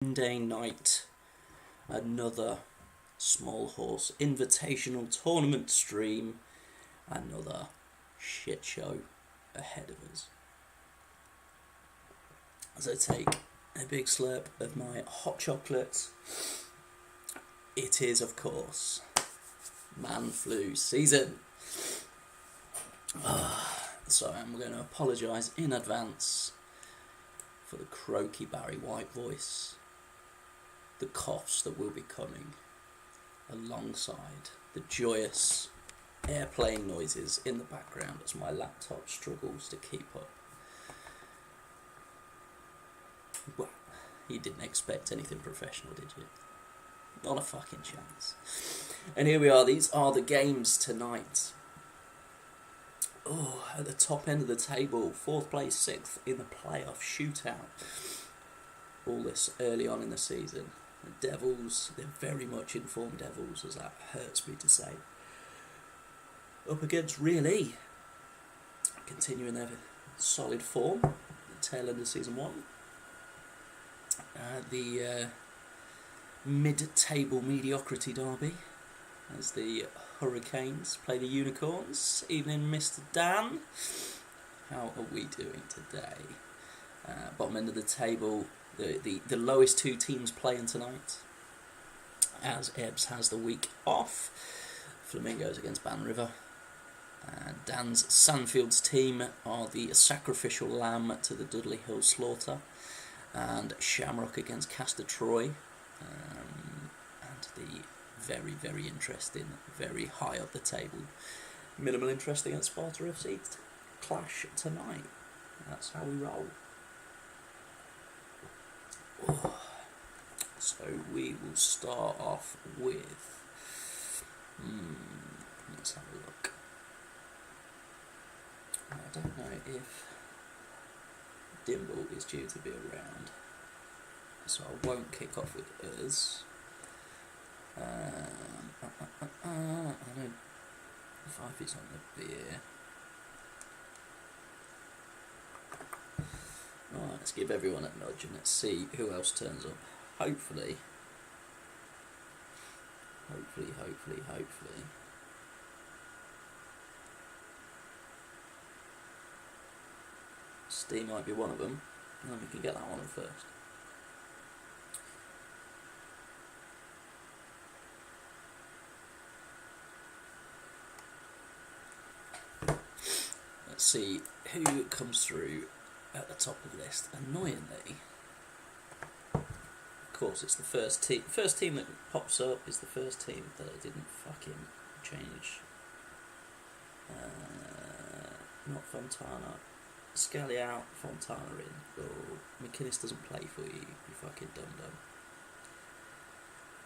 Monday night, another small horse invitational tournament stream, another shit show ahead of us. As I take a big slurp of my hot chocolate, it is of course man flu season. So I'm going to apologise in advance for the croaky Barry White voice, the coughs that will be coming, alongside the joyous airplane noises in the background as my laptop struggles to keep up. Well, you didn't expect anything professional, did you? Not a fucking chance. And here we are, these are the games tonight. Oh, at the top end of the table, 4th place, 6th in the playoff shootout. All this early on in the season. The Devils, they're very much informed Devils, as that hurts me to say. Up against really continuing their solid form, the tail end of season 1. The mid-table mediocrity derby, as the Hurricanes play the Unicorns. Evening, Mr. Dan. How are we doing today? Bottom end of the table, the lowest two teams playing tonight, as Ebbs has the week off. Flamingos against Ban River. Dan's Sandfield's team are the Sacrificial Lamb to the Dudley Hill Slaughter, and Shamrock against Castor Troy, and the very, very interesting, very high up the table, minimal interest against Sparta FC clash tonight. That's how we roll. Oh. So we will start off with, let's have a look. I don't know if Dimble is due to be around, so I won't kick off with us. I know if it's on the beer. Right, let's give everyone a nudge and let's see who else turns up. Hopefully. Steve might be one of them, and then we can get that one first. Let's see who comes through at the top of the list. Annoyingly, of course, it's the first team. First team that pops up is the first team that I didn't fucking change. Not Fontana. Scully out, Fontana in. Oh, McInnes doesn't play for you, you fucking dum-dum.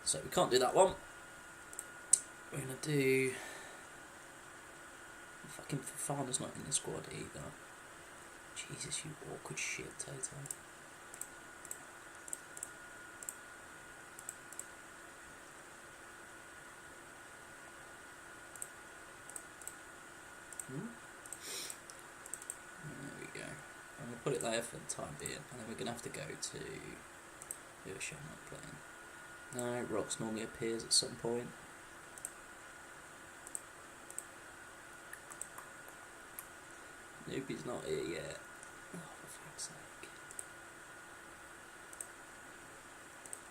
So we can't do that one. We're going to do... Fucking Fafana's not in the squad either. Jesus, you awkward shit, Toto. There we go. I'm going to put it there for the time being, and then we're going to have to go to who is Shamrock playing. No, Rocks normally appears at some point. Nobody's not here yet. Oh, for fuck's sake.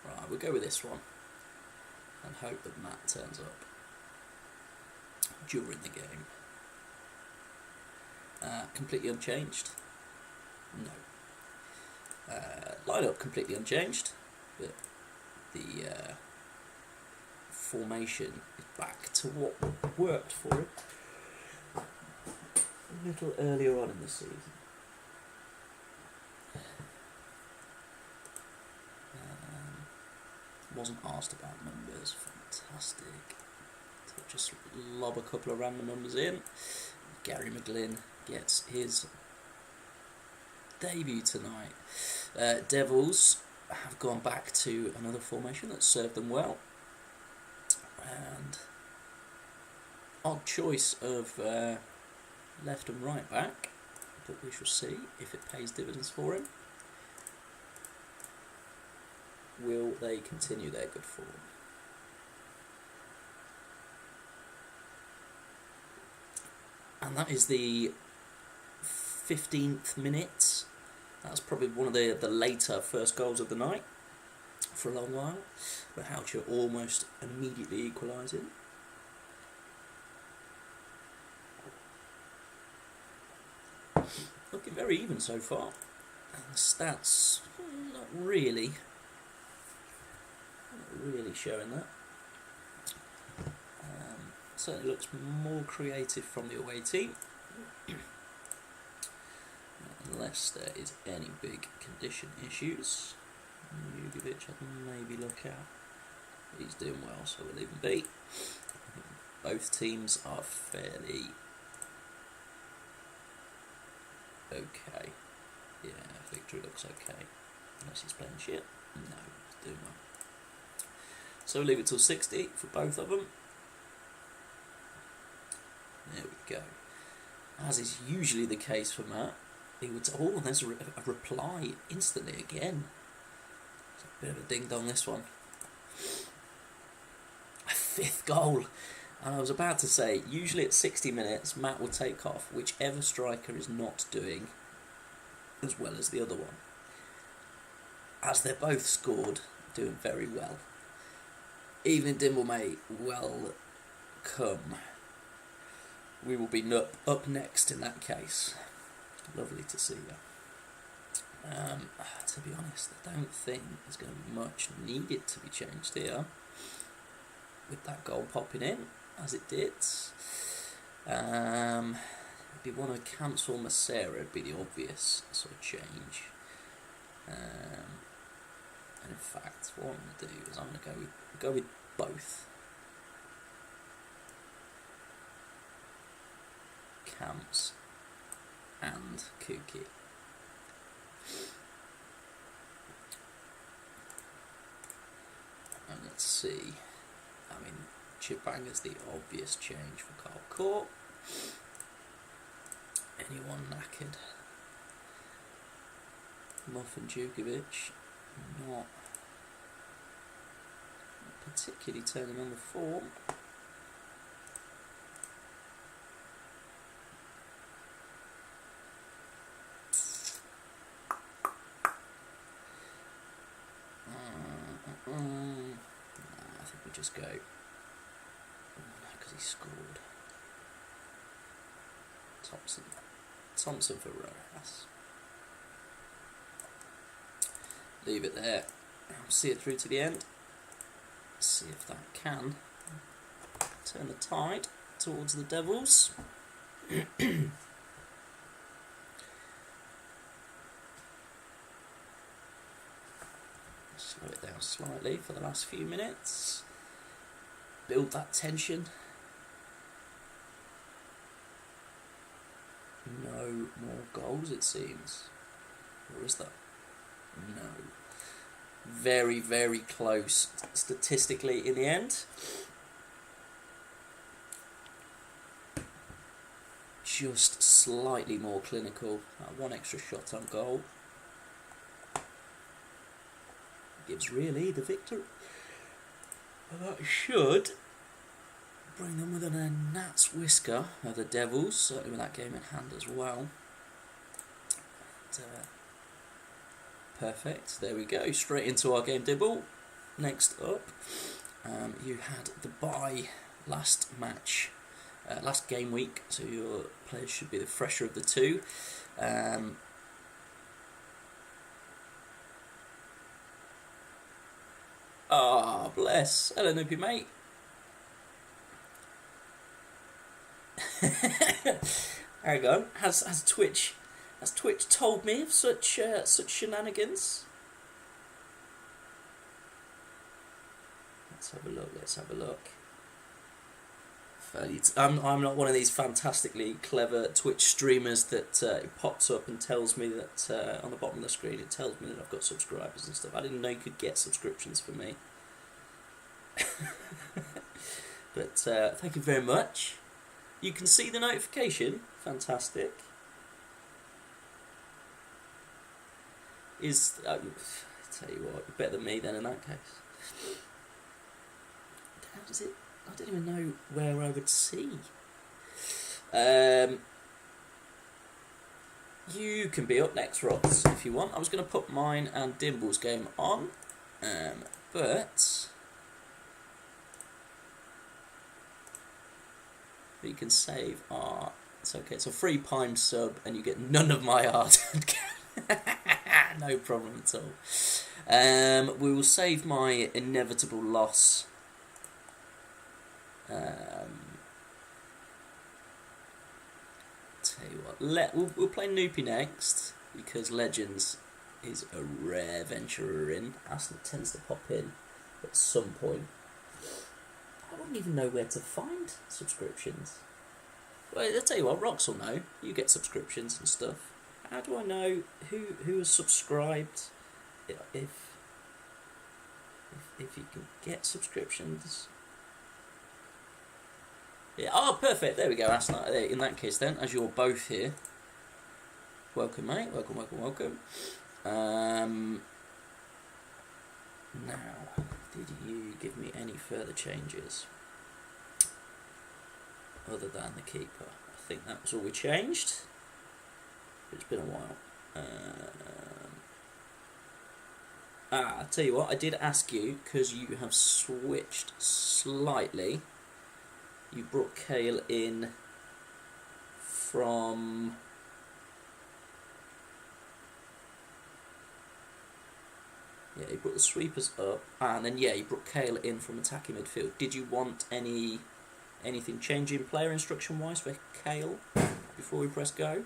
Right, we'll go with this one and hope that Matt turns up during the game. Completely unchanged? No. Line up completely unchanged, but the formation is back to what worked for it a little earlier on in the season. Wasn't asked about numbers. Fantastic. So just lob a couple of random numbers in. Gary McGlynn gets his debut tonight. Devils have gone back to another formation that served them well, and odd choice of left and right back, but we shall see if it pays dividends for him. will they continue their good form? And that is the 15th minute. That's probably one of the later first goals of the night for a long while. But Houcher almost immediately equalising. Looking very even so far. And the stats not really showing that. Certainly looks more creative from the away team. Unless there is any big condition issues. Jugovic I'd maybe look at. He's doing well, so we'll leave him be. Both teams are fairly okay. Yeah, Victory looks okay. Unless he's playing shit. No, he's doing well. So we'll leave it till 60 for both of them. There we go. As is usually the case for Matt, he would. Oh, there's a reply instantly again. It's a bit of a ding dong this one. A 5th goal. And I was about to say, usually at 60 minutes, Matt will take off whichever striker is not doing as well as the other one. As they're both scored, doing very well. Evening Dimble, mate, welcome. We will be up next in that case. Lovely to see you. To be honest, I don't think there's going to be much needed to be changed here. With that goal popping in, as it did. If you want to cancel Macera, it'd be the obvious sort of change. And in fact, what I'm going to do is I'm going to go with both. Camps and Kuki. And let's see. I mean, Chibanga's the obvious change for Carl Court. Anyone knackered? Muffin Jugovic, not particularly turning on the form. I think we just go. No, because he scored. Thompson for Rojas. Leave it there. See it through to the end. See if that can turn the tide towards the Devils. Slow it down slightly for the last few minutes. Build that tension. No more goals, it seems. Or is that? No. Very, very close statistically in the end. Just slightly more clinical. One extra shot on goal. Gives really the victory. Well, that should bring them within a gnat's whisker of the Devils, certainly with that game in hand as well. And, perfect, there we go, straight into our game Dibble. Next up, you had the bye last match, last game week, so your players should be the fresher of the two. Ah, bless. Hello, Noopy, mate. Hang on. Has Twitch told me of such shenanigans? Let's have a look. I'm not one of these fantastically clever Twitch streamers that it pops up and tells me that on the bottom of the screen it tells me that I've got subscribers and stuff. I didn't know you could get subscriptions for me. But thank you very much. You can see the notification. Fantastic. It's Tell you what, you're better than me then in that case. How does it? I don't even know where I would see. You can be up next, Ross, if you want. I was going to put mine and Dimble's game on, but you can save our... It's okay, it's a free Prime sub and you get none of my art. No problem at all. We will save my inevitable loss. Tell you what, we'll play Noopy next, because Legends is a rare venturer in. Aston tends to pop in at some point. I wouldn't even know where to find subscriptions. Well, I'll tell you what, Rox will know. You get subscriptions and stuff. How do I know who has subscribed? If you can get subscriptions. Yeah. Oh, perfect. There we go. That's not, in that case then, as you're both here. Welcome, mate. Welcome, welcome, welcome. Now, did you give me any further changes other than the keeper? I think that was all we changed. It's been a while. I'll tell you what, I did ask you, because you have switched slightly. You brought Kale in from... Yeah, you brought the sweepers up, and then you brought Kale in from attacking midfield. Did you want anything changing player instruction wise for Kale before we press go?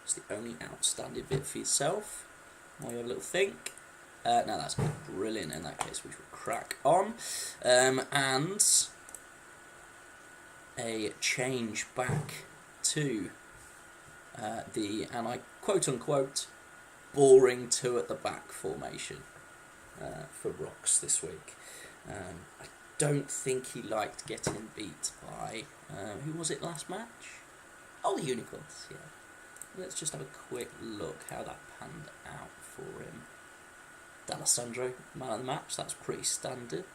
It's the only outstanding bit for yourself. While you have a little think. No, that's good. Brilliant. In that case, we should crack on. And a change back to the, and I quote unquote, boring 2 at the back formation for Rox this week. I don't think he liked getting beat by, who was it last match? Oh, the Unicorns, yeah. Let's just have a quick look how that panned out for him. D'Alessandro, man of the match, that's pretty standard.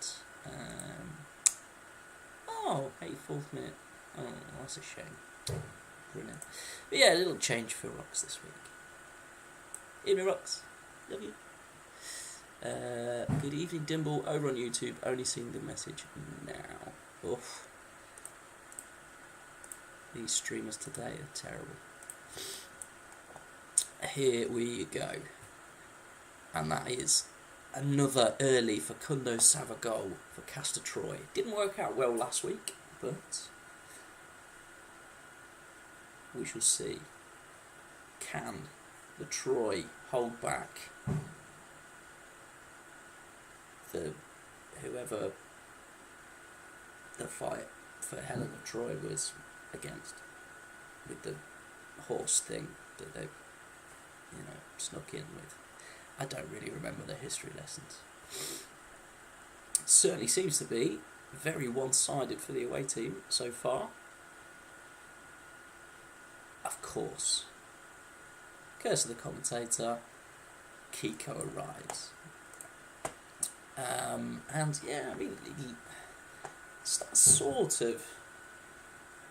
84th minute. Oh, that's a shame. Brilliant. But yeah, a little change for Rox this week. Evening, Rox. Love you. Good evening, Dimble. Over on YouTube, only seeing the message now. Oof. These streamers today are terrible. Here we go. And that is another early Facundo Sava goal for Castor Troy. Didn't work out well last week, but we shall see. Can the Troy hold back whoever the fight for Helen of Troy was against, with the horse thing that they snuck in with? I don't really remember the history lessons. It certainly seems to be very one-sided for the away team so far. Of course, curse of the commentator, Kiko arrives. And yeah, I mean, that sort of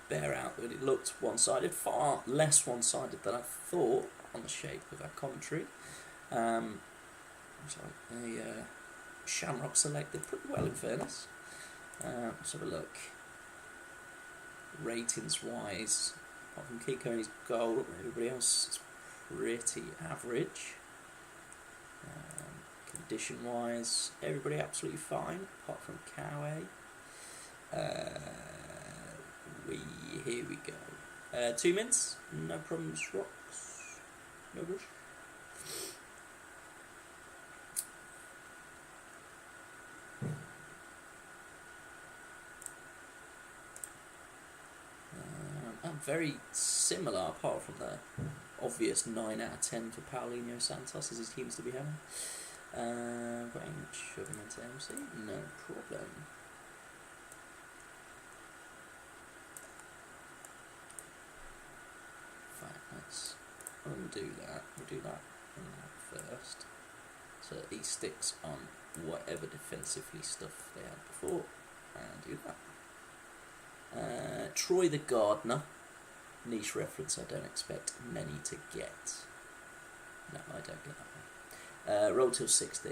bear out that it looked one-sided, far less one-sided than I thought on the shape of our commentary. So Shamrock selected pretty well, in fairness. Let's have a look. Ratings-wise, apart from Kiko and his goal, everybody else is pretty average. Condition-wise, everybody absolutely fine, apart from Cowie. Here we go. 2 minutes, no problems, Rocks. No rush. Very similar, apart from the obvious 9 out of 10 for Paulinho Santos, as he seems to be having. Range of MC, no problem. Fine, let's undo that. We'll do that first. So he sticks on whatever defensively stuff they had before, and do that. Troy the Gardener, niche reference I don't expect many to get. No, I don't get that one. Roll till 60,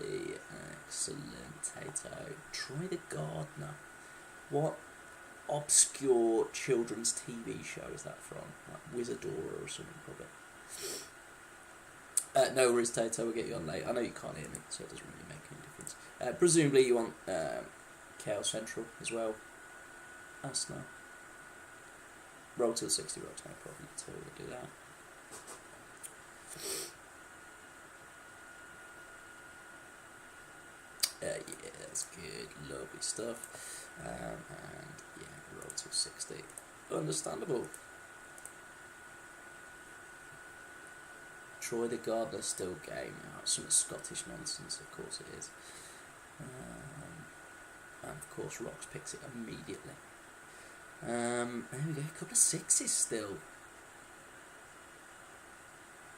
excellent, Tato. Troy the Gardener. What obscure children's TV show is that from? Like Wizardora or something, probably. No worries, Tato, we'll get you on late. I know you can't hear me, so it doesn't really make any difference. Presumably you want Chaos Central as well. That's no. Roll till 60, roll no problem at all, we'll do that. Yeah, that's good, lovely stuff. And yeah, roll till 60. Understandable. Troy the Gardener still game. Oh, some Scottish nonsense, of course it is. And of course Rocks picks it immediately. There we go, a couple of sixes still.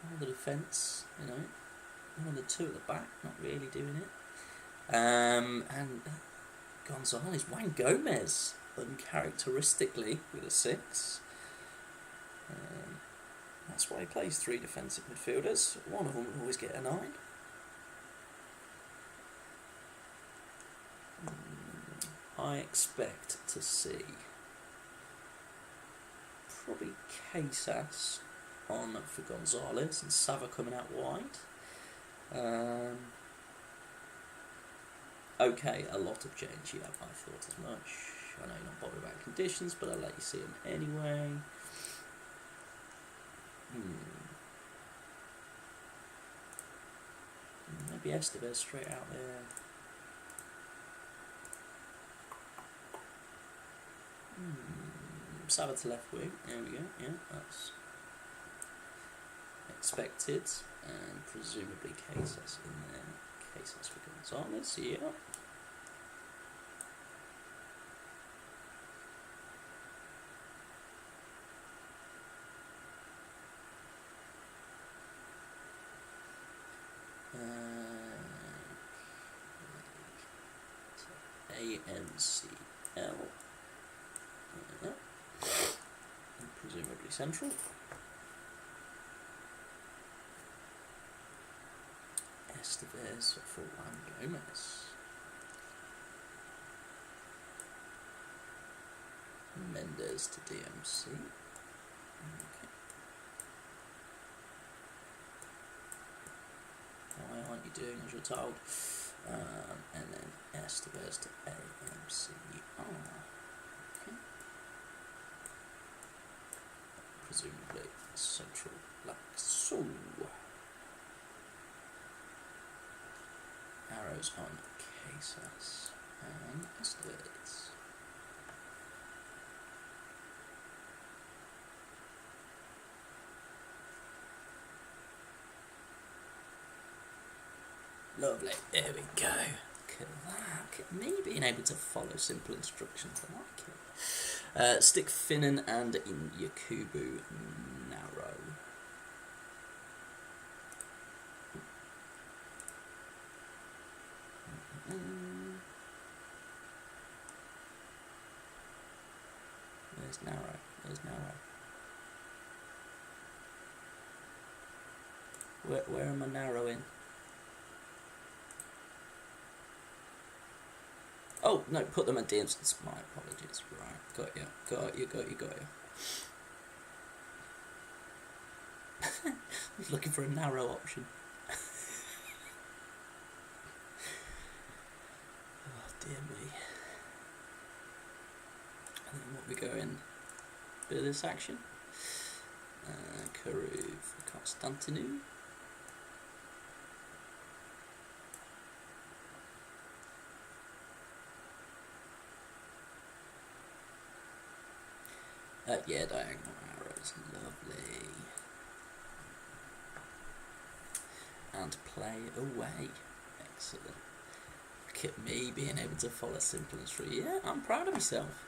All the defence, you know. One of the two at the back, not really doing it. And Gonzalez, Juan Gomez, uncharacteristically with a 6. That's why he plays 3 defensive midfielders. One of them will always get a 9. I expect to see probably Casas on for Gonzalez and Sava coming out wide. Okay, a lot of change, yeah, I thought as much. I know you're not bothered about conditions, but I'll let you see them anyway. Maybe Estevez straight out there. Sava to left wing, there we go, yeah, that's expected. And presumably Casas in there. Casas for Gonzalez, yeah. AMCL. And presumably central. Estevez for Juan Gomez. Mendes to DMC. Okay. Why aren't you doing as you're told? And then Estevez to AMCR. Okay. Presumably central like so. Arrows on Casas and Estevez. Lovely, there we go. Look at that. Look at me being able to follow simple instructions. I like it. Stick Finnan and in Yakubu narrow. There's narrow. There's narrow. Where am I narrowing? Oh, no, put them at the instance. My apologies. Right, got you. I was looking for a narrow option. Oh, dear me. And then what we go in? Bit of this action. Karuv, Constantinu. Yeah, diagonal arrows, lovely. And play away, excellent. Look at me being able to follow simple instructions. Yeah, I'm proud of myself.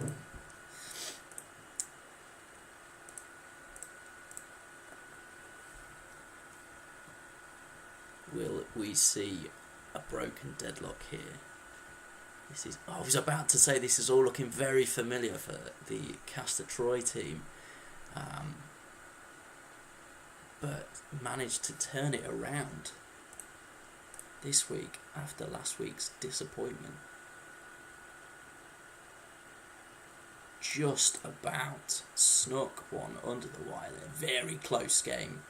we see a broken deadlock here. This is, I was about to say this is all looking very familiar for the Castor Troy team, but managed to turn it around this week after last week's disappointment. Just about snuck one under the wire there. Very close game.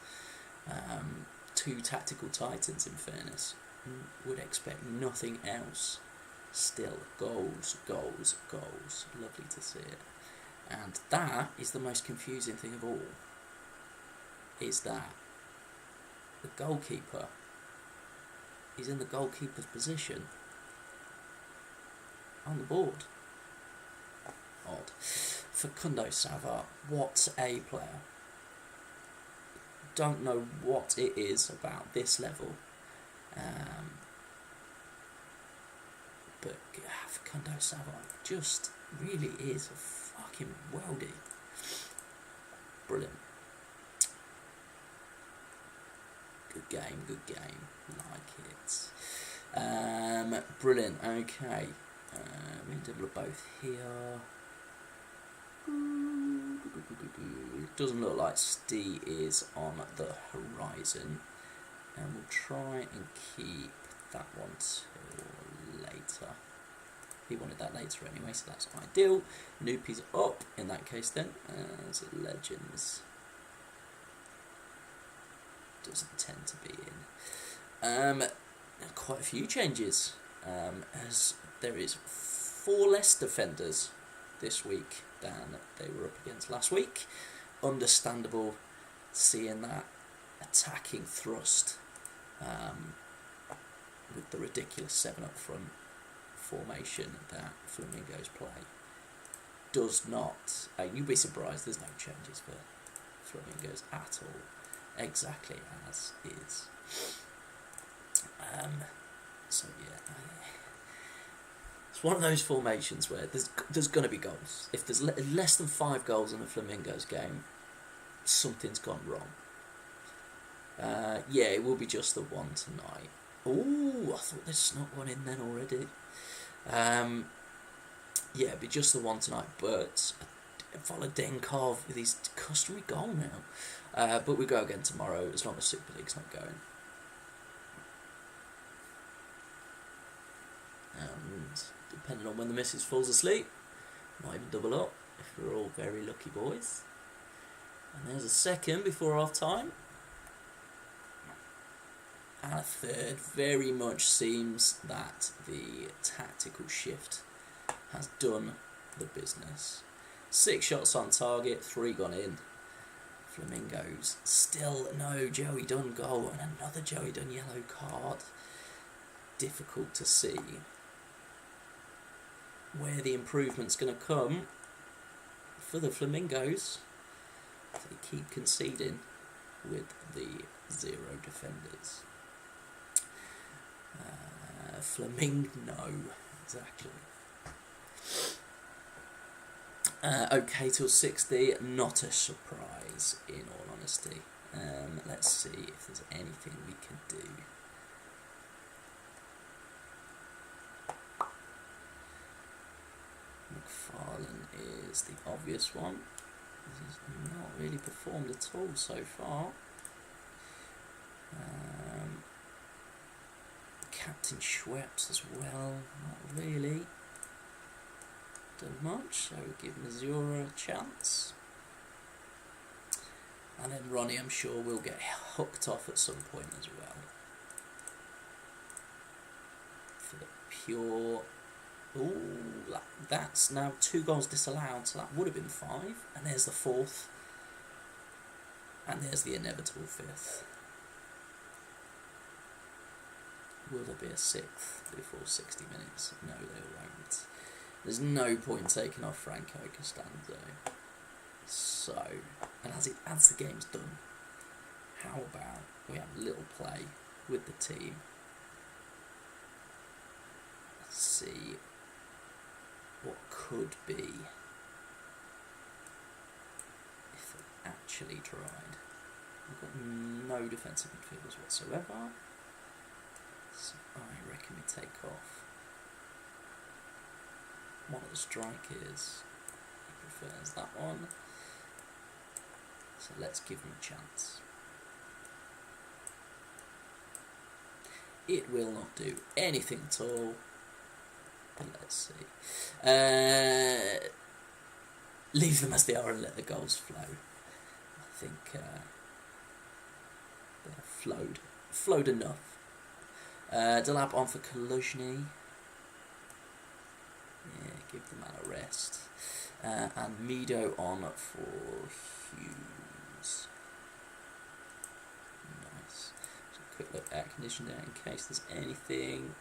Two tactical titans, in fairness. Would expect nothing else. Still, goals, goals, goals. Lovely to see it. And that is the most confusing thing of all. Is that the goalkeeper is in the goalkeeper's position on the board. Odd. Facundo Savard, what a player. Don't know what it is about this level, but Facundo Savard just really is a fucking worldie. Brilliant. Good game, like it. Brilliant, okay. We double both here. It doesn't look like Stee is on the horizon, and we'll try and keep that one till later. He wanted that later anyway, so that's ideal. Noopy's up in that case then, as Legends doesn't tend to be in. Quite a few changes, as there is 4 less defenders this week than they were up against last week. Understandable seeing that attacking thrust with the ridiculous 7 up front formation that Flamingos play. Does not, you'd be surprised there's no changes for Flamingos at all, exactly as is. So yeah, it's one of those formations where there's going to be goals. If there's less than 5 goals in a Flamingos game, something's gone wrong. Yeah, it will be just the one tonight. Oh, I thought they snuck one in then already. Yeah, it'll be just the one tonight, but Volodenkov with his customary goal now. But we go again tomorrow, as long as Super League's not going. And depending on when the missus falls asleep, might even double up if we're all very lucky boys. And there's a second before half time. And a third. Very much seems that the tactical shift has done the business. 6 shots on target, 3 gone in. Flamingos still no Joey Dunn goal and another Joey Dunn yellow card. Difficult to see where the improvement's going to come for the Flamingos. They keep conceding with the 0 defenders. No, exactly. Okay, till 60, not a surprise in all honesty. Let's see if there's anything we can do. McFarlane is the obvious one. He's not really performed at all so far. Captain Schweppes as well, not really done much, so we'll give Missouri a chance. And then Ronnie, I'm sure, will get hooked off at some point as well. For the pure... Ooh, that's now 2 goals disallowed, so that would have been 5. And there's the 4th. And there's the inevitable 5th. Will there be a 6th before 60 minutes? No, there won't. There's no point taking off Franco Costanzo. So, and as the game's done, how about we have a little play with the team? Let's see what could be if they actually tried. We've got no defensive midfielders whatsoever. off. One of the strikers, he prefers that one. So let's give him a chance. It will not do anything at all. But let's see. Leave them as they are and let the goals flow. I think they're flowed enough. Delap on for Kaluzhny. Yeah, give the man a rest. And Mido on for Hughes. Nice. So quick look at condition there in case there's anything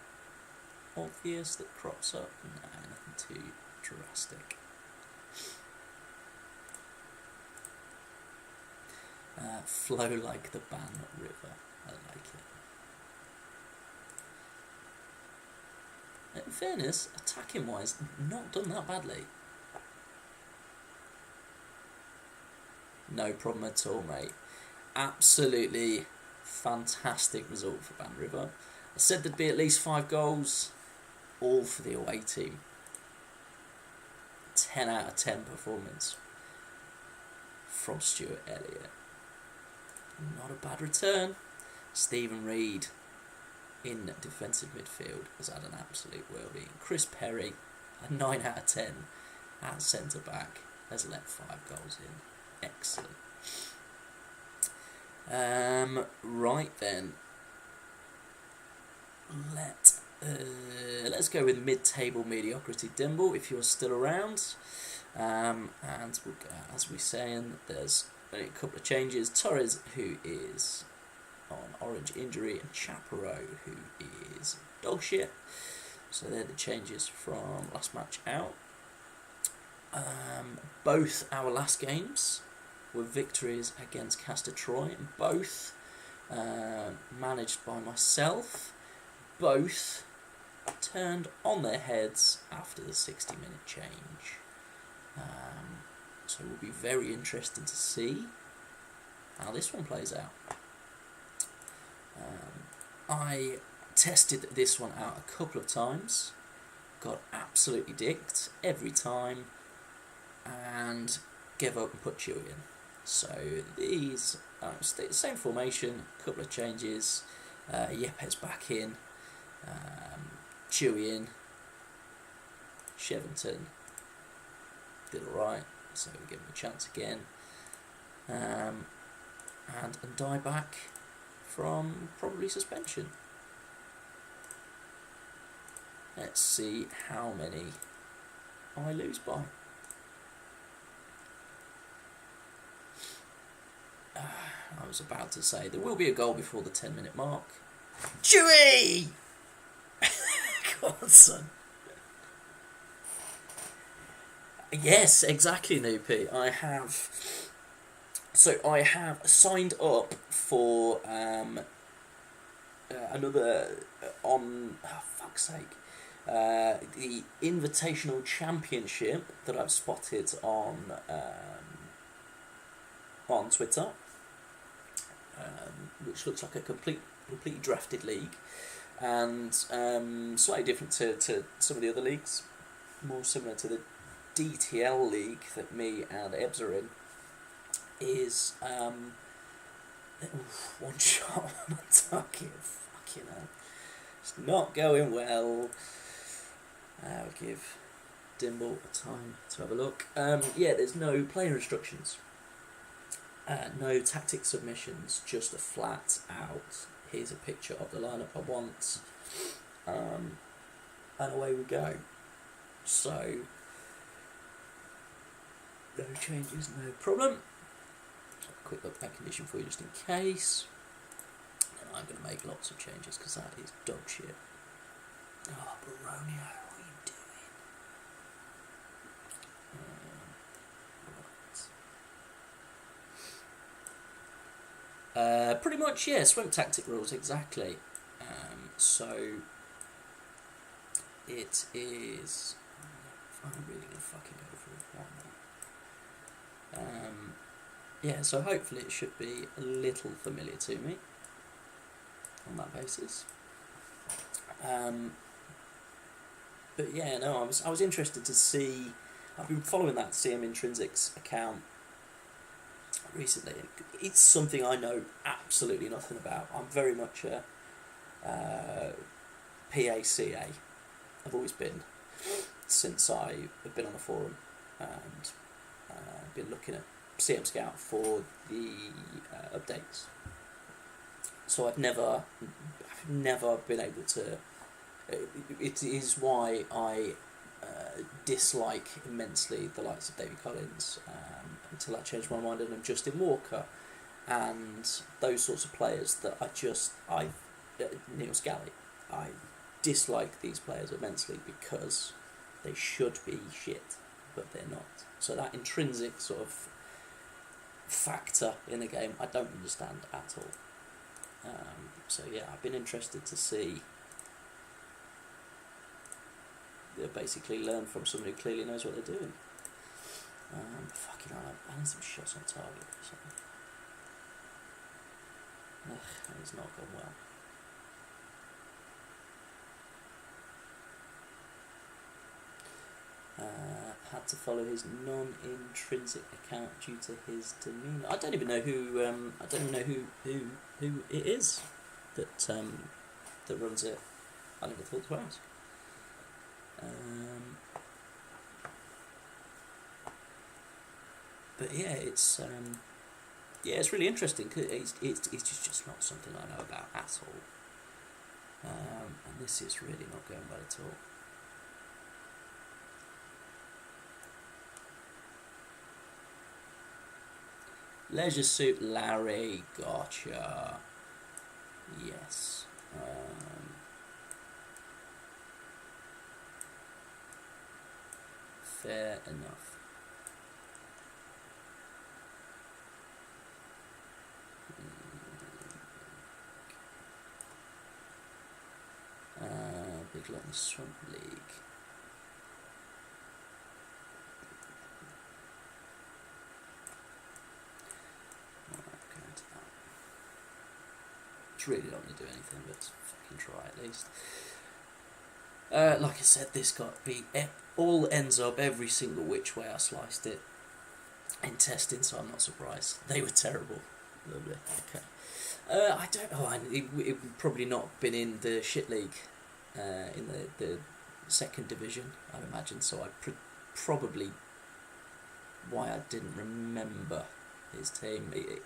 obvious that crops up. No, nothing too drastic. Flow like the Ban River. I like it. In fairness, attacking wise, not done that badly. No problem at all, mate. Absolutely fantastic result for Ban River. I said there'd be at least 5 goals, all for the away team. 10 out of 10 performance from Stuart Elliott. Not a bad return. Stephen Reid in defensive midfield has had an absolute worldie. Chris Perry, a 9 out of 10 at centre back, has let 5 goals in. Excellent. Right then, let's go with mid-table mediocrity Dimble if you're still around. And we'll go, as we're saying, there's only a couple of changes. Torres, who is on orange injury, and Chaparro, who is dog shit. So they're the changes from last match out. Both our last games were victories against Castor Troy, and both managed by myself. Both turned on their heads after the 60-minute change. So it will be very interesting to see how this one plays out. I tested this one out a couple of times, got absolutely dicked every time, and gave up and put Chewy in. So these same formation, a couple of changes. Yepes back in, Chewy in, Shevington did alright, so we give him a chance again. And die back from probably suspension. Let's see how many I lose by. I was about to say there will be a goal before the 10-minute mark. Chewy! Come on, son. Yes, exactly, Noopy. I have signed up for another on fuck's sake, the Invitational Championship that I've spotted on Twitter, which looks like a completely drafted league, and slightly different to some of the other leagues, more similar to the DTL league that me and Ebbs are in. Is one shot on target. Fucking hell, it's not going well. I'll give Dimble a time to have a look. Yeah, there's no player instructions, no tactic submissions, just a flat out, here's a picture of the lineup I want, and away we go. So no changes, no problem. Quick look at condition for you just in case. And I'm going to make lots of changes because that is dog shit. Oh, Baronia, what are you doing? Right. Pretty much, yeah, swim tactic rules, exactly. So it is. I'm really going to fucking go for it. Why not? Yeah, so hopefully it should be a little familiar to me on that basis. But yeah, no, I was interested to see. I've been following that CM Intrinsics account recently. It's something I know absolutely nothing about. I'm very much a PACA. I've always been since I have been on the forum and been looking at CM Scout for the updates. So I've never been able to. It is why I dislike immensely the likes of David Collins until I changed my mind on Justin Walker and those sorts of players that Neil Scally. I dislike these players immensely because they should be shit, but they're not. So that intrinsic sort of factor in the game, I don't understand at all. So yeah, I've been interested to see. They basically learn from somebody who clearly knows what they're doing. Fucking hell, I need some shots on target or something. Ugh, it's not gone well. Had to follow his non-intrinsic account due to his demeanour. I don't even know who it is that runs it. I never thought to ask. But yeah, it's really interesting because it's just not something I know about at all. And this is really not going well at all. Leisure Suit Larry, gotcha. Yes. Fair enough. Big lot in the Swamp League. Really don't want to do anything but fucking try at least. Like I said, this got beat. All ends up every single which way I sliced it in testing, so I'm not surprised. They were terrible. Lovely. Okay. I don't know. It would probably not been in the shit league, in the second division, I'd imagine. So I probably why I didn't remember his team. It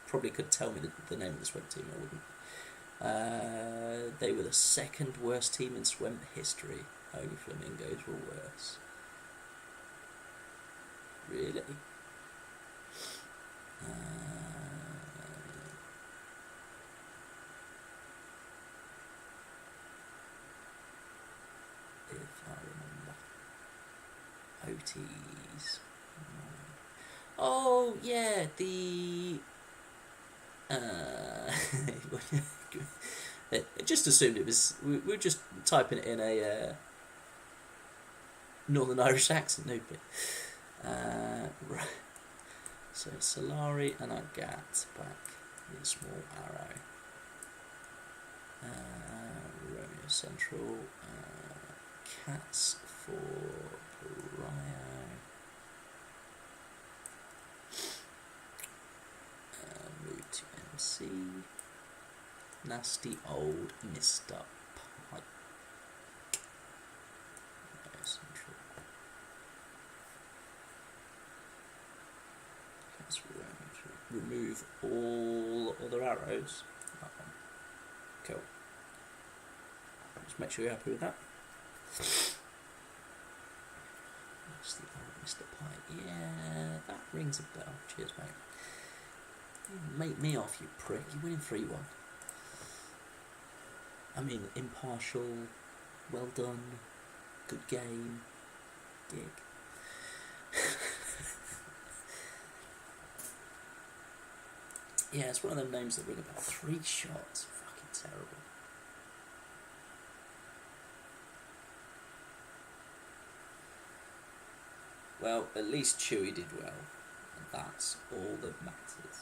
probably could tell me the name of the Swamp team. I wouldn't. They were the second worst team in Swamp history. Only Flamingos were worse. Really? If I remember. OTs. Oh, yeah, the... I just assumed it was... We were just typing it in a Northern Irish accent, no bit. Right. So Solari and Agat back with a small arrow. Romeo Central. Cats for Rio. Move to MC. Nasty old Mr. Pike. Romeo Central. Let's remove all other arrows. That one. Cool. Just make sure you're happy with that. That's the old Mr. Pike. Yeah, that rings a bell. Cheers, mate. You make me off, you prick. You're winning 3-1. I mean, impartial, well done, good game, dig. Yeah, it's one of them names that ring about 3 shots. Fucking terrible. Well, at least Chewie did well, and that's all that matters.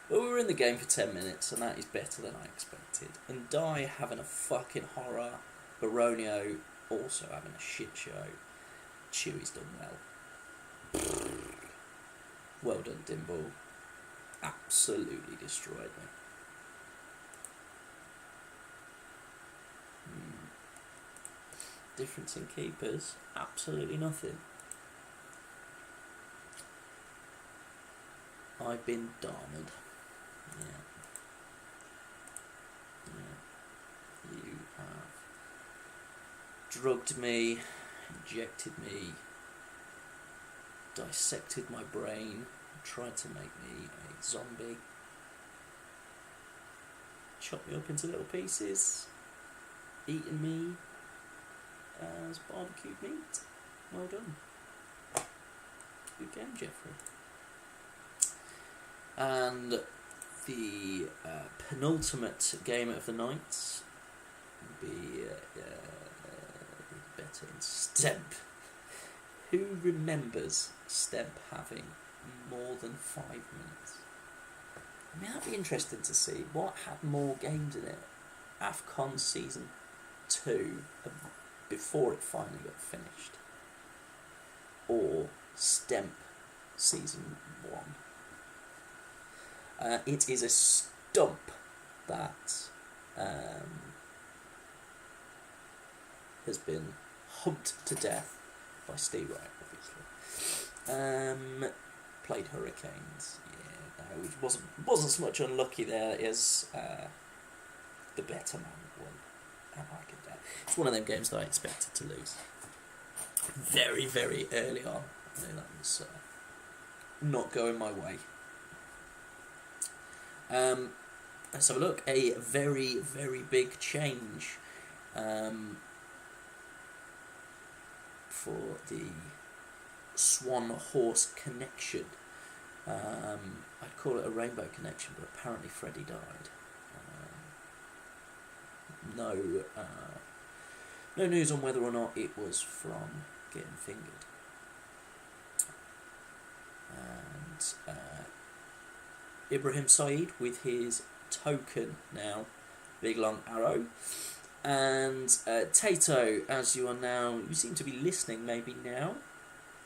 But we were in the game for 10 minutes, and that is better than I expected. And Di having a fucking horror, Baronio also having a shit show. Chewie's done well. Well done, Dimble. Absolutely destroyed me. Difference in keepers? Absolutely nothing. I've been Darned. Yeah. You have drugged me, injected me, dissected my brain, tried to make me a zombie, chopped me up into little pieces, eaten me as barbecued meat. Well done. Good game, Jeffrey. And the penultimate game of the night will be better in Stemp. Who remembers Stemp having more than 5 minutes? I mean, that'd be interesting to see. What had more games in it? AFCON Season 2, before it finally got finished, or Stemp Season 1. It is a stump that has been humped to death by Steve Wright, obviously. Played Hurricanes, yeah, no, which wasn't so much unlucky there as the better man won. I like it there. It's one of them games that I expected to lose very, very early on. I knew that was not going my way. Let's have a look. A very, very big change for the Swan Horse connection. I'd call it a rainbow connection, but apparently Freddie died. No news on whether or not it was from getting fingered. And Ibrahim Saeed with his token now, big long arrow. And Tato, as you seem to be listening maybe now,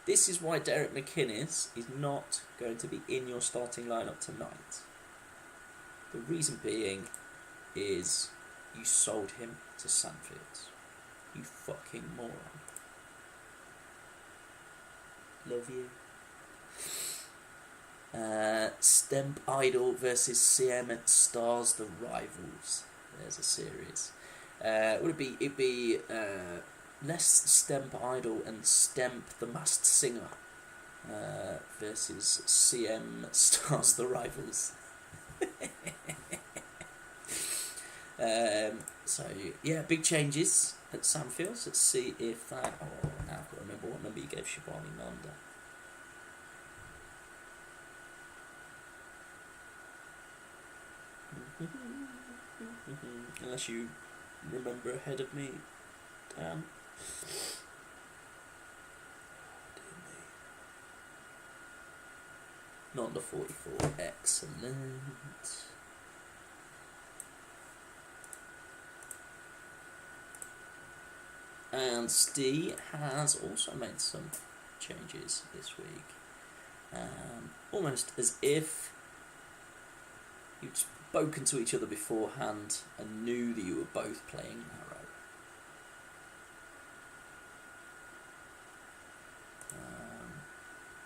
this is why Derek McInnes is not going to be in your starting lineup tonight. The reason being is you sold him to Sandfields. You fucking moron. Love you. Stemp Idol versus CM Stars the Rivals. There's a series. It'd be less Stemp Idol and Stemp the Masked Singer versus CM Stars the Rivals. So yeah, big changes at Sandfields. Let's see if that. Oh, now I've got to remember what number you gave Shivani Nanda. Unless you remember ahead of me, Dan. Not the 44. Excellent. And Steve has also made some changes this week. Almost as if you'd spoken to each other beforehand and knew that you were both playing Narrow.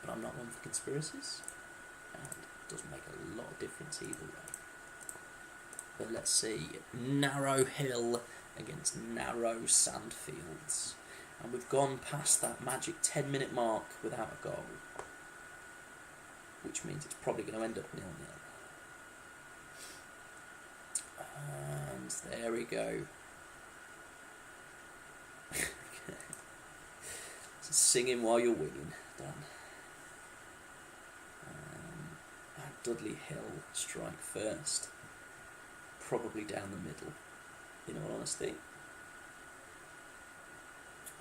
But I'm not one for conspiracies, and it doesn't make a lot of difference either way. But let's see, Narrow Hill against Narrow Sandfields, and we've gone past that magic 10-minute mark without a goal, which means it's probably going to end up 0-0. And there we go. Singing while you're winning, Dan. And Dudley Hill strike first, probably down the middle, in all honesty.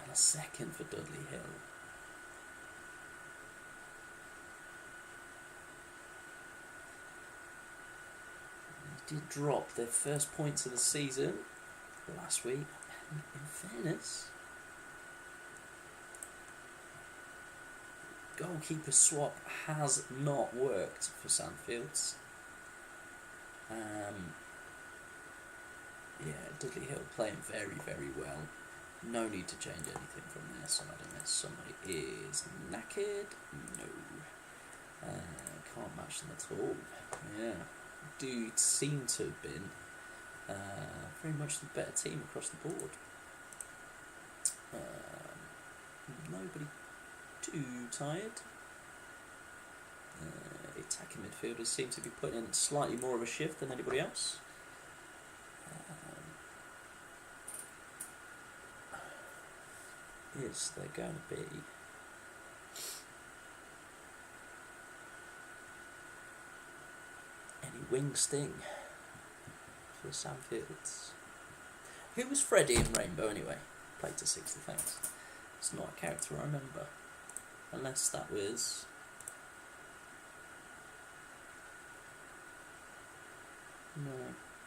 And a second for Dudley Hill. did drop their first points of the season last week. And in fairness, goalkeeper swap has not worked for Sandfields. Yeah, Dudley Hill playing very, very well. No need to change anything from their side unless somebody is knackered. No. Can't match them at all. Yeah. Do seem to have been very much the better team across the board. Nobody too tired. Attacking midfielders seem to be putting in slightly more of a shift than anybody else. Is there going to be any wing sting for Sandfields? Who was Freddy in Rainbow anyway? Played to 60 thanks. It's not a character I remember. Unless that was...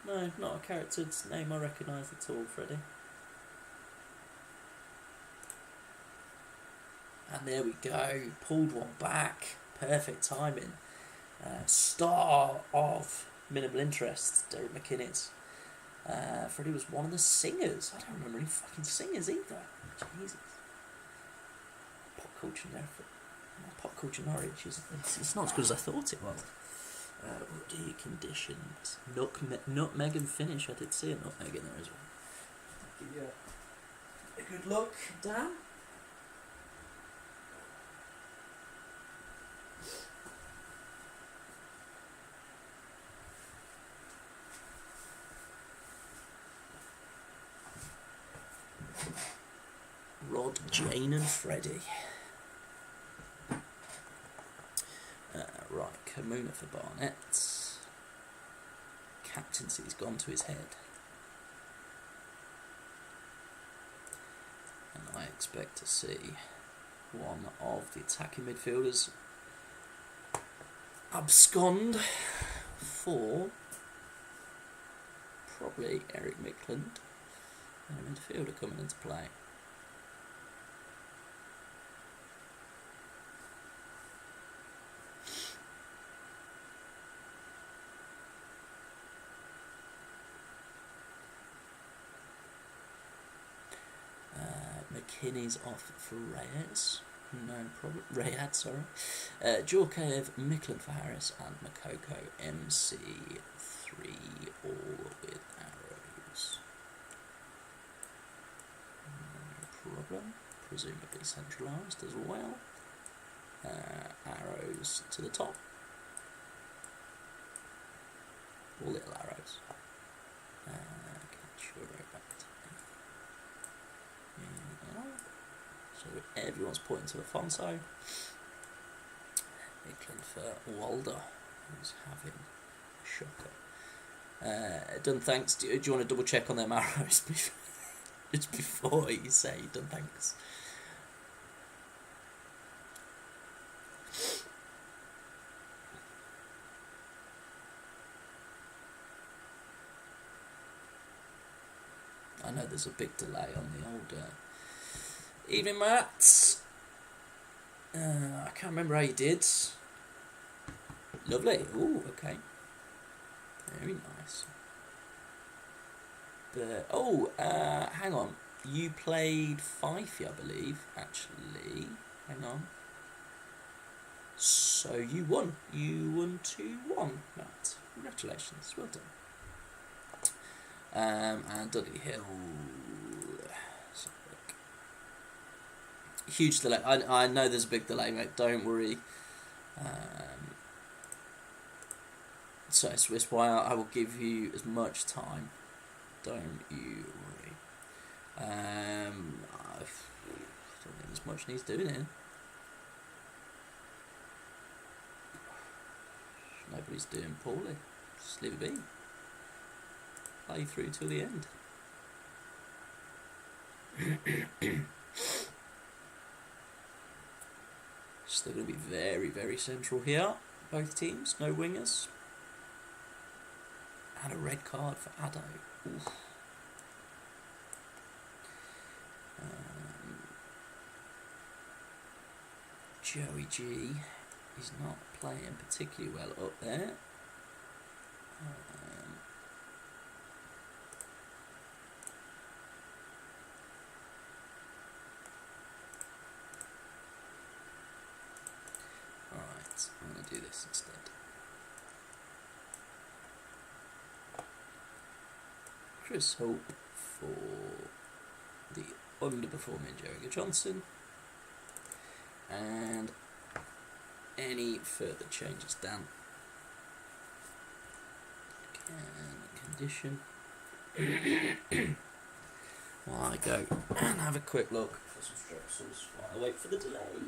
No, not a character's name I recognise at all, Freddy. And there we go, pulled one back, perfect timing. Star of Minimal Interest, Derek McInnes. Freddie was one of the singers. I don't remember any fucking singers either. Jesus. Pop culture knowledge it's not as good as I thought it was. Deconditioned. Nutmeg and finish. I did see a nutmeg in there as well. Give you a good look, Dan. Rod, Jane and Freddie. Right, Kamuna for Barnett. Captaincy's gone to his head. And I expect to see one of the attacking midfielders abscond for probably Eric Mickland and a midfielder coming into play. McKinney's off for Reyes. No problem. Rayad, sorry. Djorkaev, Mickland for Harris, and Makoko MC3, all with arrows. No problem. Presumably centralised as well. Arrows to the top. All little arrows. Catch your back. So everyone's pointing to Afonso. Mickland for Walder, who's having a shocker. Done thanks. Do you want to double check on them arrows just before you say done thanks? I know there's a big delay on the old evening mats. I can't remember how you did. Lovely. Ooh, okay. Very nice. But hang on. You played Fifey, I believe. Actually, hang on. So you won. You won 2-1, Matt. Congratulations. Well done. And Dudley Hill. Huge delay. I know there's a big delay, mate. Don't worry. So it's why I will give you as much time. Don't you worry. I don't think there's much needs doing here. Nobody's doing poorly. Just leave it be. Play through till the end. Still going to be very, very central here. Both teams, no wingers. And a red card for Addo. Oof. Joey G is not playing particularly well up there. Alright, I'm going to do this instead. Chris Hope for the underperforming Jerry Johnson. And any further changes, Dan? Condition. While I go and have a quick look for some strepsils while I wait for the delay.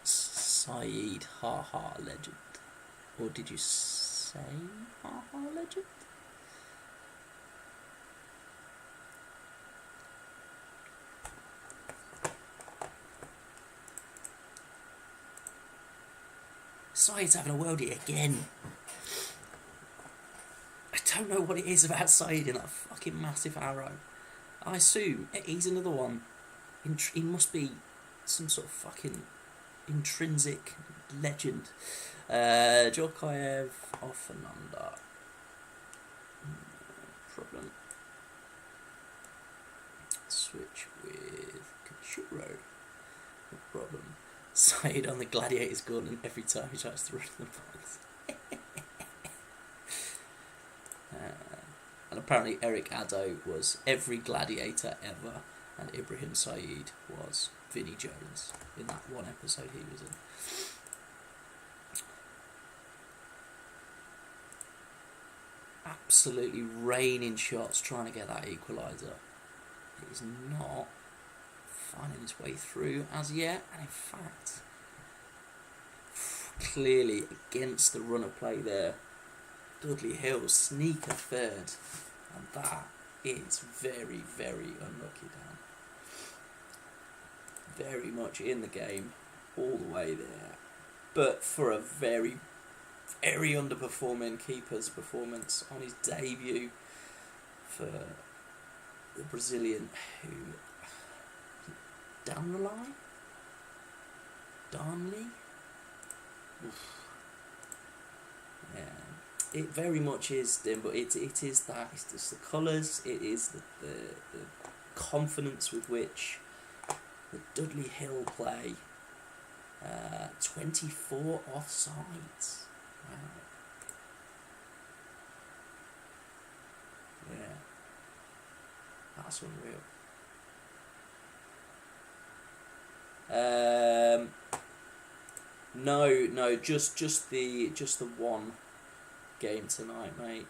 Saeed, ha legend. Or did you say ha legend? Saeed's having a worldie again. I don't know what it is about Saeed in that fucking massive arrow. I assume he's another one. He must be some sort of fucking intrinsic legend. Djokaev off Ananda. Problem. Switch with Kachuro. No problem. Saeed on the gladiator's gun and every time he tries to run the points. And apparently Eric Addo was every gladiator ever, and Ibrahim Saeed was Vinnie Jones in that one episode he was in. Absolutely raining shots trying to get that equaliser. It is not finding its way through as yet, and in fact clearly against the run of play there. Dudley Hill sneaker third, and that is very, very unlucky, Dan. Very much in the game all the way there, but for a very, very underperforming keeper's performance on his debut for the Brazilian who Darnley? Yeah, it very much is, but it is that, it's just the colours, it is the confidence with which the Dudley Hill play. 24 offsides. Wow. Yeah. That's unreal. No, just the one game tonight, mate.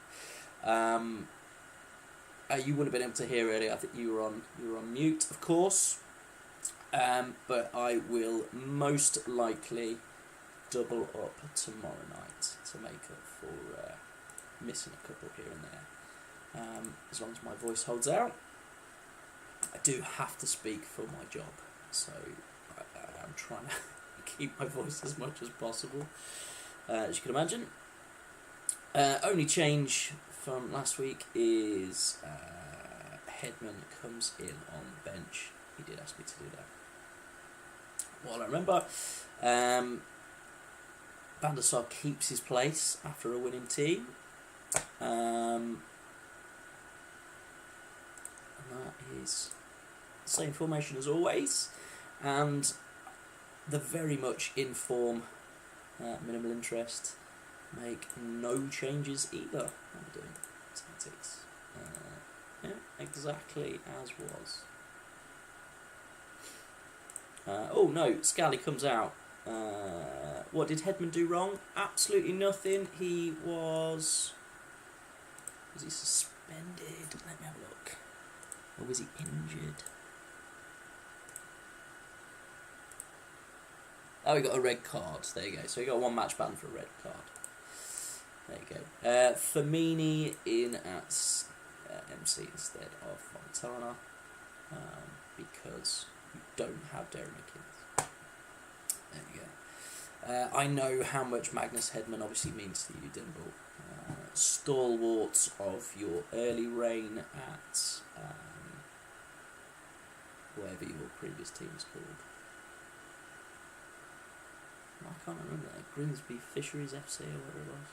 You wouldn't have been able to hear earlier. I think you were on mute, of course. But I will most likely double up tomorrow night to make up for missing a couple here and there. As long as my voice holds out. I do have to speak for my job, so I'm trying to keep my voice as much as possible, as you can imagine. Only change from last week is Headman comes in on the bench. He did ask me to do that. Well, I remember Van der Sar keeps his place after a winning team. And that is the same formation as always. And the very much in form, minimal interest, make no changes either. How am I doing? Tactics. Yeah, exactly as was. Oh no, Scally comes out. What did Headman do wrong? Absolutely nothing. He was he suspended? Let me have a look. Or was he injured? Oh, we got a red card. There you go. So we got one match ban for a red card. There you go. Firmini in at MC instead of Fontana, because you don't have Darren McInnes. There you go. I know how much Magnus Hedman obviously means to you, Dimble. Stalwart of your early reign at whatever your previous team was called. I can't remember that. Grimsby Fisheries FC or whatever it was.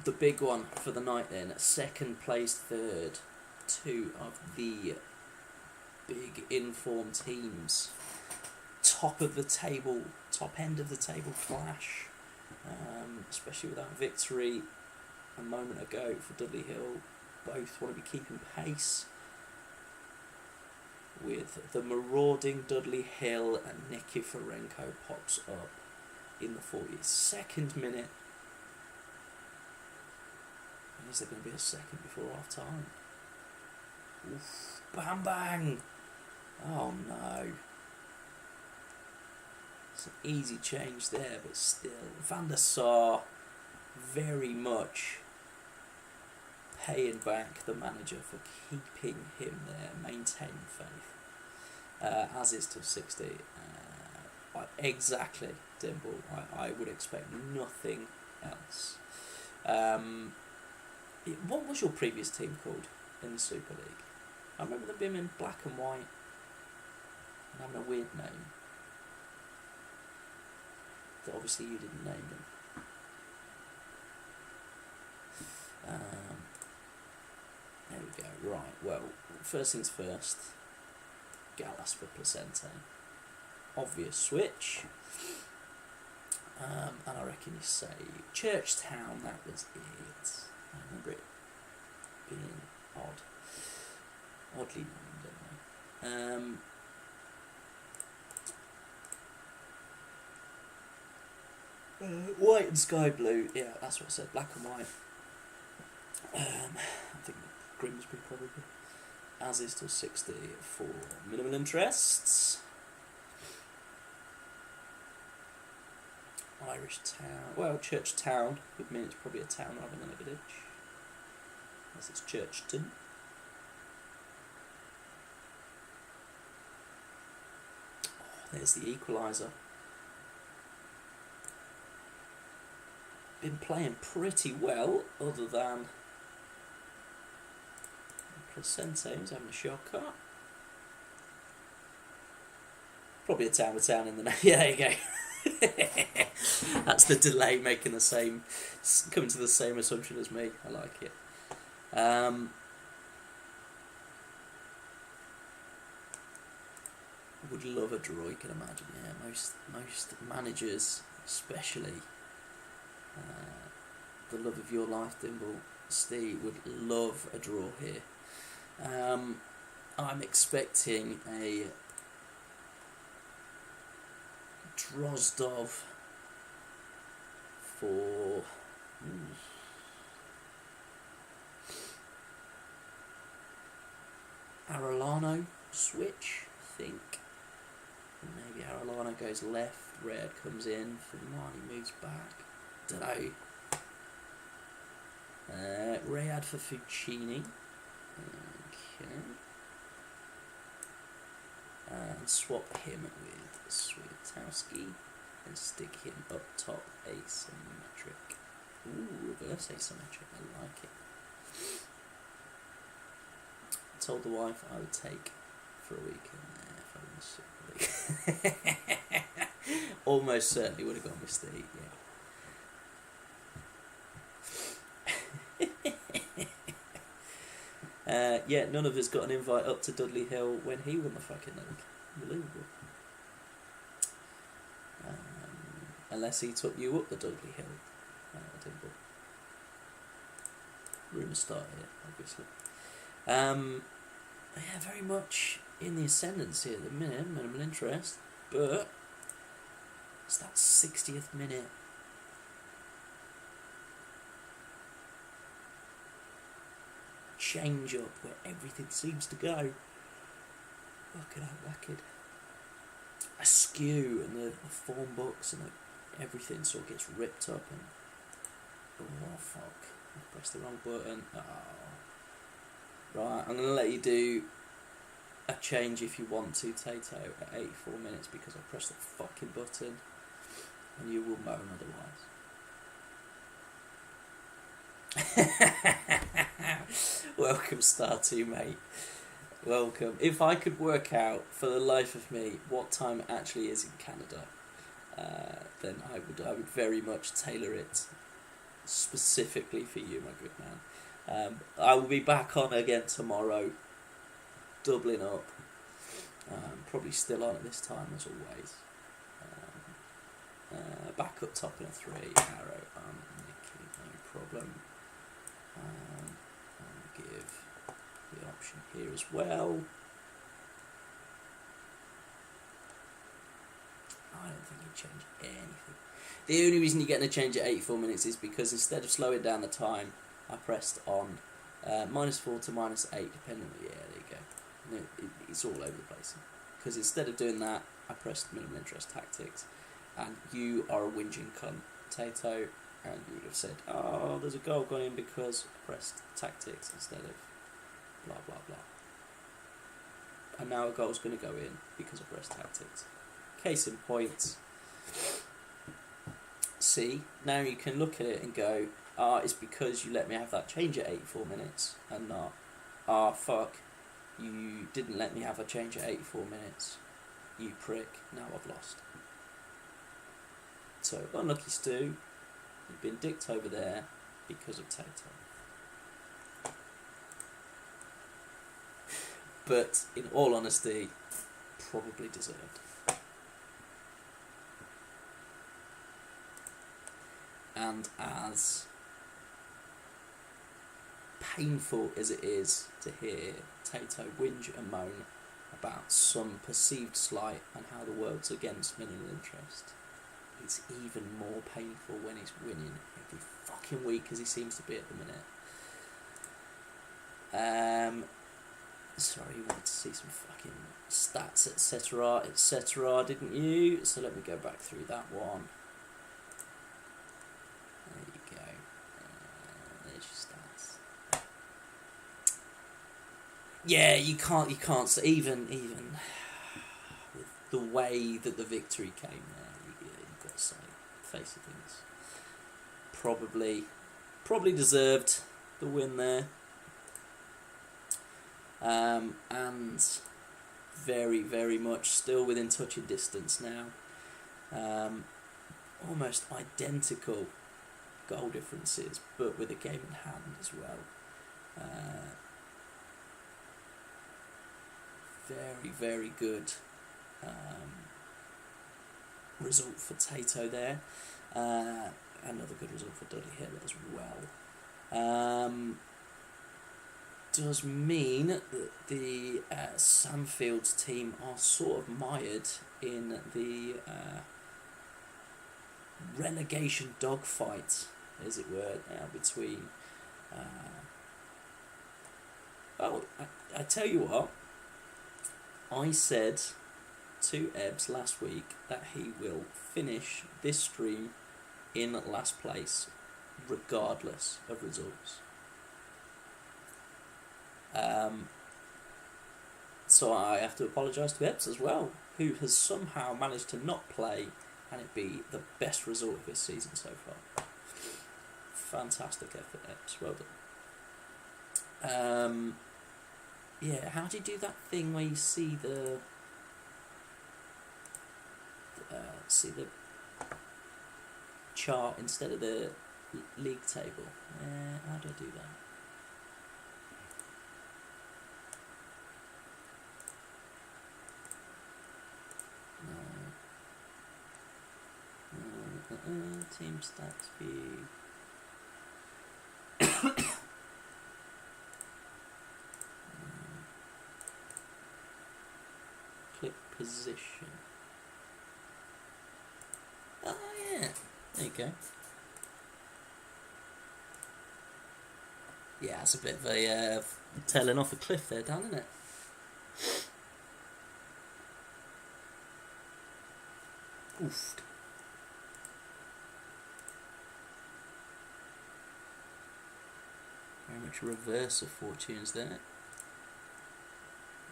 The big one for the night then, second place third, two of the big informed teams. Top of the table, top end of the table clash, especially with that victory a moment ago for Dudley Hill. Both want to be keeping pace with the marauding Dudley Hill, and Nikiforenko pops up in the 42nd minute. Is there going to be a second before half time? Oof, bang bang! Oh no. It's an easy change there, but still. Van der Sar very much paying back the manager for keeping him there, maintaining faith. As is till 60. Exactly, Dimble. I would expect nothing else. What was your previous team called in the Super League? I remember them being in black and white and having a weird name. But obviously you didn't name them. There we go. Right, well, first things first. Gallas for Placente. Obvious switch. And I reckon you say Churchtown, that was it. I remember it being oddly named, anyway. White and sky blue, yeah, that's what I said, black and white. I think Grimsby probably, as is till 60 for minimal interests. Irish town, well, Church Town would mean it's probably a town rather than a village, as it's Churchton. Oh, there's the equaliser. Been playing pretty well, other than Placente, who's having a shocker. Probably a town with town in the name. Yeah, there you go. That's the delay making the same, coming to the same assumption as me. I like it. Would love a draw, you can imagine. Yeah, most managers, especially the love of your life, Dimble, Steve, would love a draw here. I'm expecting a Drozdov for Arellano switch, I think. Maybe Arellano goes left, Red comes in, Firmani moves back. Dunno. Rayad for Fuccini. Okay. And swap him with Swiatowski and stick him up top asymmetric. Ooh, reverse asymmetric, I like it. I told the wife I would take for a weekend there if I was Super League. Almost certainly would have gone with Steve, yeah. Yeah, none of us got an invite up to Dudley Hill when he won the fucking league. Unbelievable. Unless he took you up the Dudley Hill. Rumours start here, obviously. Yeah, very much in the ascendancy at the minute, minimal interest, but it's that 60th minute. change up where everything seems to go. Fucking hell, wicked. Askew, and the form books and everything sort of gets ripped up and oh fuck, I pressed the wrong button. Oh. Right, I'm gonna let you do a change if you want to, Tato, at 84 minutes because I pressed the fucking button and you will moan otherwise. Welcome, Star 2, mate. Welcome. If I could work out for the life of me what time it actually is in Canada, then I would very much tailor it specifically for you, my good man. I will be back on again tomorrow, doubling up. Probably still on at this time as always. Back up top in a 3 arrow. Nicky, no problem. I'll give the option here as well. I don't think you change anything. The only reason you're getting a change at 84 minutes is because instead of slowing down the time, I pressed on -4 to -8, depending on there you go. It's all over the place. Because instead of doing that, I pressed minimum interest tactics, and you are a whinging cunt, Tato, and you would have said, oh, there's a goal gone in because I pressed tactics instead of blah blah blah. And now a goal's going to go in because I pressed tactics. Case in point. See, now you can look at it and go, it's because you let me have that change at 84 minutes and not, fuck, you didn't let me have a change at 84 minutes, you prick, now I've lost. So, unlucky Stu, you've been dicked over there because of Tato. But, in all honesty, probably deserved. And as painful as it is to hear Tato whinge and moan about some perceived slight and how the world's against minimum interest, it's even more painful when he's winning every fucking week as he seems to be at the minute. Sorry, you wanted to see some fucking stats, etc., didn't you? So let me go back through that one. There you go. There's your stats. Yeah, you can't say, even with the way that the victory came there, you've got to say, face of things, probably deserved the win there. And very, very much still within touching distance now. Almost identical goal differences, but with a game in hand as well. Very, very good result for Tato there. Another good result for Dudley Hill as well. Does mean that the Sandfields team are sort of mired in the relegation dogfight, as it were, between... I tell you what, I said to Ebbs last week that he will finish this stream in last place, regardless of results. So I have to apologise to Ebbs as well, who has somehow managed to not play and it be the best result of his season so far. Fantastic effort, Ebbs. Well done. Yeah, how do you do that thing where you see the chart instead of the league table? How do I do that? Team stats view. Click position. Oh yeah, there you go. Yeah, it's a bit of a tailing off a cliff there, Dan, isn't it? Oof. Very much a reverse of fortunes there.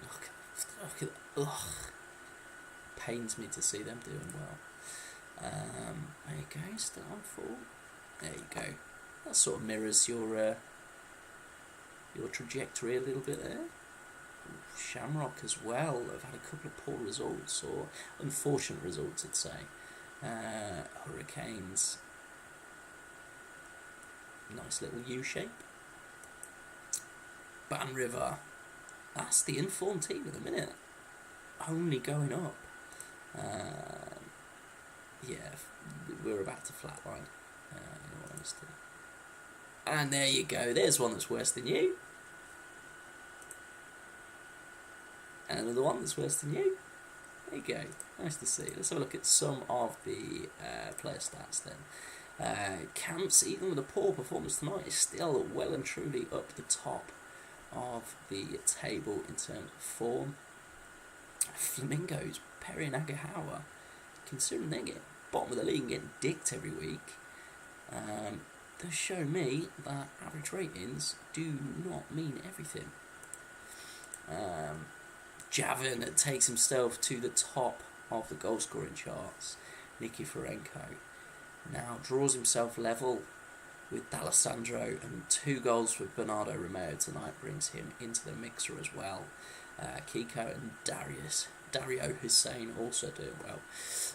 Look at that. Ugh. Pains me to see them doing well. There you go, still on full. There you go. That sort of mirrors your trajectory a little bit there. Ooh, Shamrock as well. I've had a couple of poor results, or unfortunate results, I'd say. Hurricanes. Nice little U shape. Ban River. That's the informed team at the minute. Only going up. Yeah, we're about to flatline, in all honesty. And there you go. There's one that's worse than you. And another one that's worse than you. There you go. Nice to see. Let's have a look at some of the player stats then. Camps, even with a poor performance tonight, is still well and truly up the top of the table in terms of form. Flamingos, Perry and Agahawa, considering they get bottom of the league and getting dicked every week, does show me that average ratings do not mean everything. Javin takes himself to the top of the goal scoring charts. Nikiforenko now draws himself level with D'Alessandro, and 2 goals for Bernardo Romeo tonight brings him into the mixer as well. Kiko and Dario Hussein also doing well.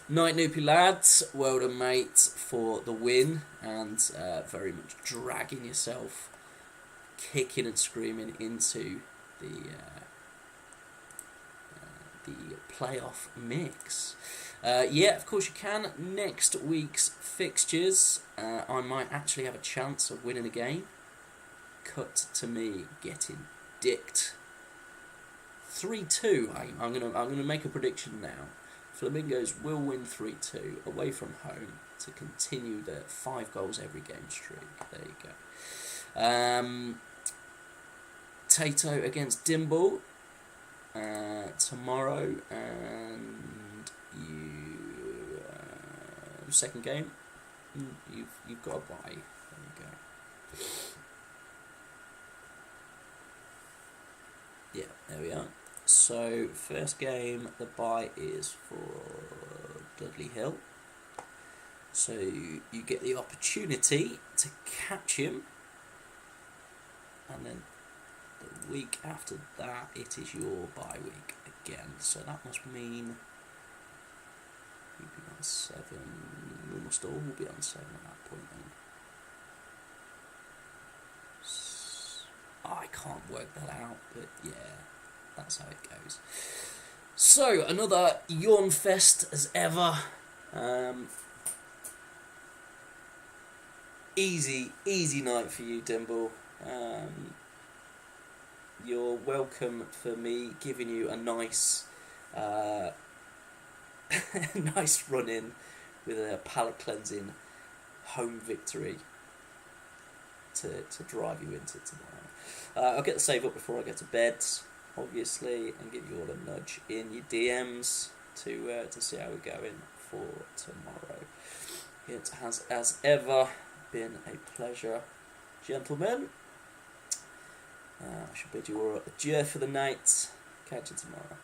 Night Noopy lads, well done mate for the win, and very much dragging yourself, kicking and screaming into the playoff mix. Yeah, of course you can. Next week's fixtures, I might actually have a chance of winning a game. Cut to me getting dicked. 3-2. I'm gonna make a prediction now. Flamingos will win 3-2 away from home to continue their 5 goals every game streak. There you go. Tato against Dimble tomorrow, and you second game. You've got a bye. There you go. Yeah, there we are. So, first game, the bye is for Dudley Hill. So, you get the opportunity to catch him. And then the week after that, it is your bye week again. So, that must mean you'll be on 7. We must all be on 7 at that point then. I can't work that out, but yeah. That's how it goes. So, another yawn fest as ever. Easy night for you, Dimble. You're welcome for me giving you a nice nice run-in with a palate cleansing home victory to drive you into tomorrow. I'll get the save up before I get to bed, obviously, and give you all a nudge in your DMs to see how we're going for tomorrow. It has, as ever, been a pleasure, gentlemen. I shall bid you all adieu for the night. Catch you tomorrow.